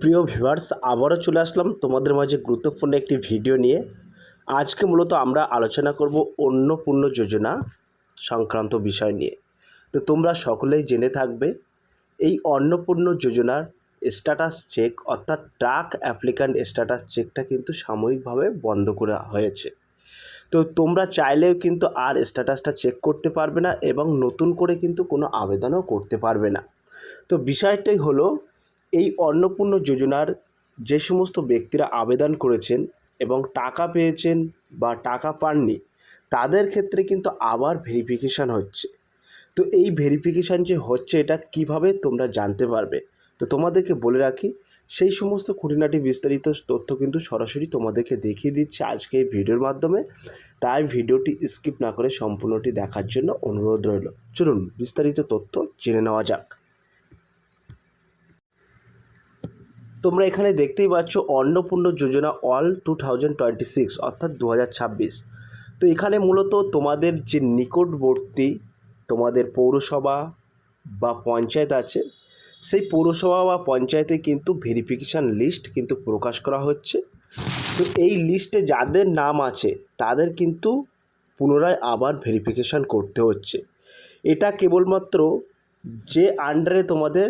প্রিয় ভিউয়ার্স, আবারও চলে আসলাম তোমাদের মাঝে গুরুত্বপূর্ণ একটি ভিডিও নিয়ে। আজকে মূলত আমরা আলোচনা করব অন্নপূর্ণা যোজনা সংক্রান্ত বিষয় নিয়ে। তো তোমরা সকলেই জেনে থাকবে এই অন্নপূর্ণা যোজনার স্ট্যাটাস চেক অর্থাৎ ট্রাক অ্যাপ্লিক্যান্ট স্ট্যাটাস চেকটা কিন্তু সাময়িকভাবে বন্ধ করা হয়েছে। তো তোমরা চাইলেও কিন্তু আর স্ট্যাটাসটা চেক করতে পারবে না এবং নতুন করে কিন্তু কোনো আবেদনও করতে পারবে না। তো বিষয়টাই হলো, এই অন্নপূর্ণা যোজনার যে সমস্ত ব্যক্তিরা আবেদন করেছেন এবং টাকা পেয়েছেন বা টাকা পাননি, তাদের ক্ষেত্রে কিন্তু আবার ভেরিফিকেশান হচ্ছে। তো এই ভেরিফিকেশান যে হচ্ছে, এটা কিভাবে তোমরা জানতে পারবে? তো তোমাদেরকে বলে রাখি, সেই সমস্ত খুঁটিনাটি বিস্তারিত তথ্য কিন্তু সরাসরি তোমাদেরকে দেখিয়ে দিচ্ছে আজকে এই ভিডিওর মাধ্যমে। তাই ভিডিওটি স্কিপ না করে সম্পূর্ণটি দেখার জন্য অনুরোধ রইল। চলুন বিস্তারিত তথ্য জেনে নেওয়া যাক। তোমরা এখানে দেখতেই পাচ্ছ অন্নপূর্ণা যোজনা অল 2026 অর্থাৎ 2026। তো এখানে মূলত তোমাদের যে নিকটবর্তী তোমাদের পৌরসভা বা পঞ্চায়েত আছে, সেই পৌরসভা বা পঞ্চায়েতে কিন্তু ভেরিফিকেশান লিস্ট কিন্তু প্রকাশ করা হচ্ছে। তো এই লিস্টে যাদের নাম আছে তাদের কিন্তু পুনরায় আবার ভেরিফিকেশান করতে হচ্ছে। এটা কেবলমাত্র যে আন্ডারে তোমাদের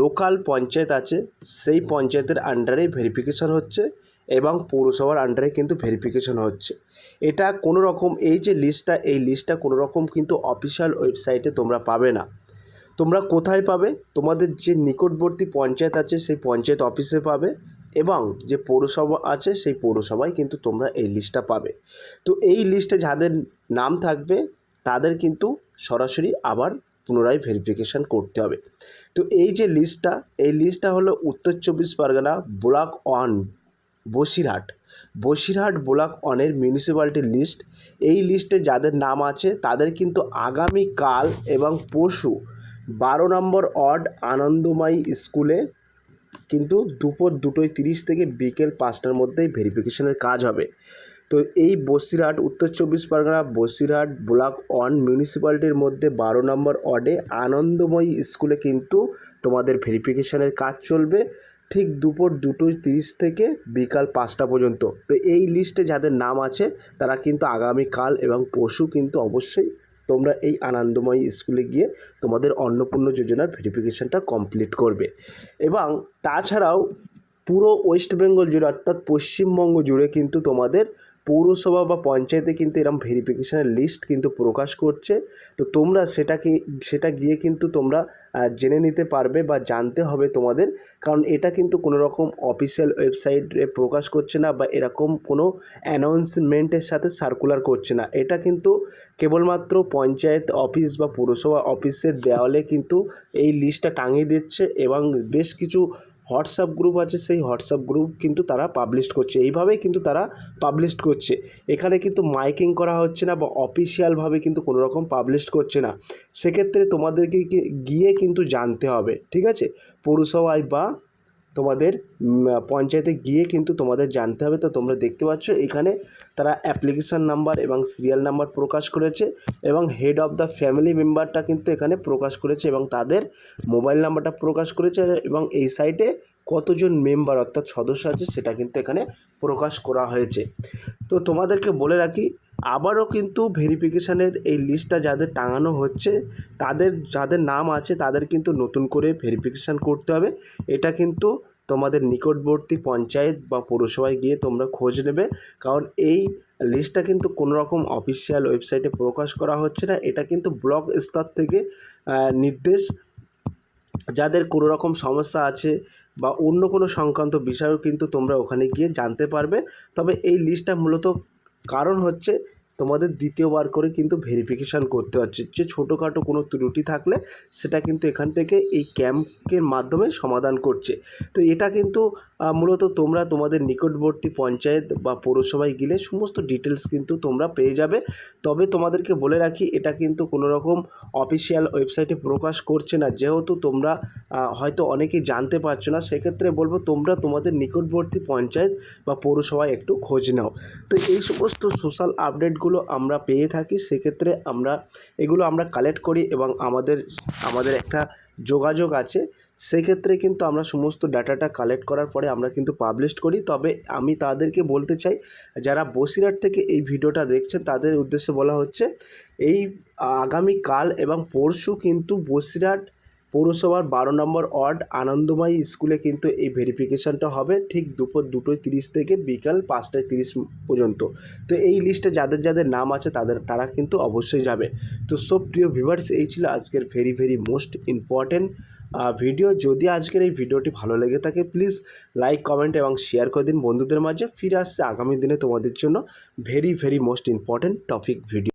লোকাল পঞ্চায়েত আছে সেই পঞ্চায়েতের আন্ডারে ভেরিফিকেশান হচ্ছে এবং পৌরসভার আন্ডারে কিন্তু ভেরিফিকেশান হচ্ছে। এটা কোনো রকম এই যে লিস্টটা কোনো রকম কিন্তু অফিসিয়াল ওয়েবসাইটে তোমরা পাবে না। তোমরা কোথায় পাবে? তোমাদের যে নিকটবর্তী পঞ্চায়েত আছে সেই পঞ্চায়েত অফিসে পাবে এবং যে পৌরসভা আছে সেই পৌরসভায় কিন্তু তোমরা এই লিস্টটা পাবে। তো এই লিস্টে যাদের নাম থাকবে তাদের কিন্তু সরাসরি আবার পুনরায় ভেরিফিকেশান করতে হবে। তো এই যে লিস্টটা হলো উত্তর 24 পরগনা ব্লক 1 বসিরহাট ব্লক 1-এর মিউনিসিপ্যালিটির লিস্ট। এই লিস্টে যাদের নাম আছে তাদের কিন্তু আগামীকাল এবং পরশু 12 নম্বর ওয়ার্ড আনন্দময়ী স্কুলে কিন্তু দুপুর 2:30 থেকে বিকেল 5টার মধ্যেই ভেরিফিকেশানের কাজ হবে। তো এই বসিরহাট উত্তর 24 পরগনা বসিরহাট ব্লক 1 মিউনিসিপ্যালিটির মধ্যে 12 নম্বর ওয়ার্ডে আনন্দময়ী স্কুলে কিন্তু তোমাদের ভেরিফিকেশানের কাজ চলবে ঠিক দুপুর 2:30 থেকে বিকাল 5টা পর্যন্ত। তো এই লিস্টে যাদের নাম আছে তারা কিন্তু আগামীকাল এবং পরশু কিন্তু অবশ্যই তোমরা এই আনন্দময়ী স্কুলে গিয়ে তোমাদের অন্নপূর্ণা যোজনার ভেরিফিকেশানটা কমপ্লিট করবে। এবং তাছাড়াও পুরো ওয়েস্ট বেঙ্গল জুড়ে অর্থাৎ পশ্চিমবঙ্গ জুড়ে কিন্তু তোমাদের পৌরসভা বা পঞ্চায়েতে কিন্তু এরকম ভেরিফিকেশানের লিস্ট কিন্তু প্রকাশ করছে। তো তোমরা সেটা গিয়ে কিন্তু তোমরা জেনে নিতে পারবে বা জানতে হবে তোমাদের, কারণ এটা কিন্তু কোনো রকম অফিসিয়াল ওয়েবসাইটে প্রকাশ করছে না বা এরকম কোনো অ্যানাউন্সমেন্টের সাথে সার্কুলার করছে না। এটা কিন্তু কেবলমাত্র পঞ্চায়েত অফিস বা পৌরসভা অফিসের দেওয়ালে কিন্তু এই লিস্টটা টাঙিয়ে দিচ্ছে এবং বেশ কিছু হোয়াটসঅ্যাপ গ্রুপ আছে, সেই হোয়াটসঅ্যাপ গ্রুপ কিন্তু তারা পাবলিশ করছে। এইভাবেই কিন্তু তারা পাবলিশ করছে। এখানে কিন্তু মাইকিং করা হচ্ছে না বা অফিসিয়ালভাবে কিন্তু কোনো রকম পাবলিশ করছে না। সেক্ষেত্রে তোমাদেরকে গিয়ে কিন্তু জানতে হবে, ঠিক আছে? পৌরসভায় বা তোমাদের পঞ্চায়েতে গিয়ে কিন্তু তোমাদের জানতে হবে। তো তোমরা দেখতে পাচ্ছ এখানে তারা অ্যাপ্লিকেশান নাম্বার এবং সিরিয়াল নাম্বার প্রকাশ করেছে এবং হেড অফ দ্য ফ্যামিলি মেম্বারটা কিন্তু এখানে প্রকাশ করেছে এবং তাদের মোবাইল নাম্বারটা প্রকাশ করেছে এবং এই সাইটে কতজন মেম্বার অর্থাৎ সদস্য আছে সেটা কিন্তু এখানে প্রকাশ করা হয়েছে। তো তোমাদেরকে বলে রাখি, আবারও কিন্তু ভেরিফিকেশানের এই লিস্টটা যাদের টাঙানো হচ্ছে যাদের নাম আছে তাদের কিন্তু নতুন করে ভেরিফিকেশান করতে হবে। এটা কিন্তু তোমাদের নিকটবর্তী পঞ্চায়েত বা পৌরসভায় গিয়ে তোমরা খোঁজ নেবে, কারণ এই লিস্টটা কিন্তু কোনো রকম অফিসিয়াল ওয়েবসাইটে প্রকাশ করা হচ্ছে না। এটা কিন্তু ব্লক স্তর থেকে নির্দেশ। যাদের কোনো রকম সমস্যা আছে বা অন্য কোনো সংক্রান্ত বিষয়ও কিন্তু তোমরা ওখানে গিয়ে জানতে পারবে। তবে এই লিস্টটা মূলত কারণ হচ্ছে তোমাদের দ্বিতীয়বার করে কিন্তু ভেরিফিকেশান করতে হচ্ছে। যে ছোটোখাটো কোনো ত্রুটি থাকলে সেটা কিন্তু এখান থেকে এই ক্যাম্পের মাধ্যমে সমাধান করছে। তো এটা কিন্তু মূলত তোমরা তোমাদের নিকটবর্তী পঞ্চায়েত বা পৌরসভায় গেলে সমস্ত ডিটেলস কিন্তু তোমরা পেয়ে যাবে। তবে তোমাদেরকে বলে রাখি, এটা কিন্তু কোনো রকম অফিসিয়াল ওয়েবসাইটে প্রকাশ করছে না। যেহেতু তোমরা হয়তো অনেকেই জানতে পারছো না, সেক্ষেত্রে বলবো তোমরা তোমাদের নিকটবর্তী পঞ্চায়েত বা পৌরসভায় একটু খোঁজ নাও। তো এই সমস্ত সোশ্যাল আপডেটগুলো আমরা পেয়ে থাকি, সেক্ষেত্রে এগুলো আমরা কালেক্ট করি এবং আমাদের একটা যোগাযোগ আছে সেক্ষেত্রে কিন্তু আমরা সমস্ত ডাটাটা কালেক্ট করার পরে আমরা কিন্তু পাবলিশ করি। তবে আমি তাদেরকে বলতে চাই, যারা বসিরহাট থেকে এই ভিডিওটা দেখছেন তাদের উদ্দেশ্যে বলা হচ্ছে, এই আগামীকাল এবং পরশু কিন্তু বসিরহাট পৌরসভার 12 নম্বর ওয়ার্ড আনন্দময়ী স্কুলে কিন্তু এই ভেরিফিকেশানটা হবে ঠিক দুপুর 2:30 থেকে বিকাল 5:30 পর্যন্ত। তো এই লিস্টে যাদের যাদের নাম আছে তারা কিন্তু অবশ্যই যাবে। তো সব প্রিয় ভিউয়ার্স, এই ছিল আজকের ভেরি মোস্ট ইম্পর্টেন্ট ভিডিও। যদি আজকের এই ভিডিওটি ভালো লেগে থাকে প্লিজ লাইক, কমেন্ট এবং শেয়ার করে দিন বন্ধুদের মাঝে। ফিরে আসছে আগামী দিনে তোমাদের জন্য very most important topic video.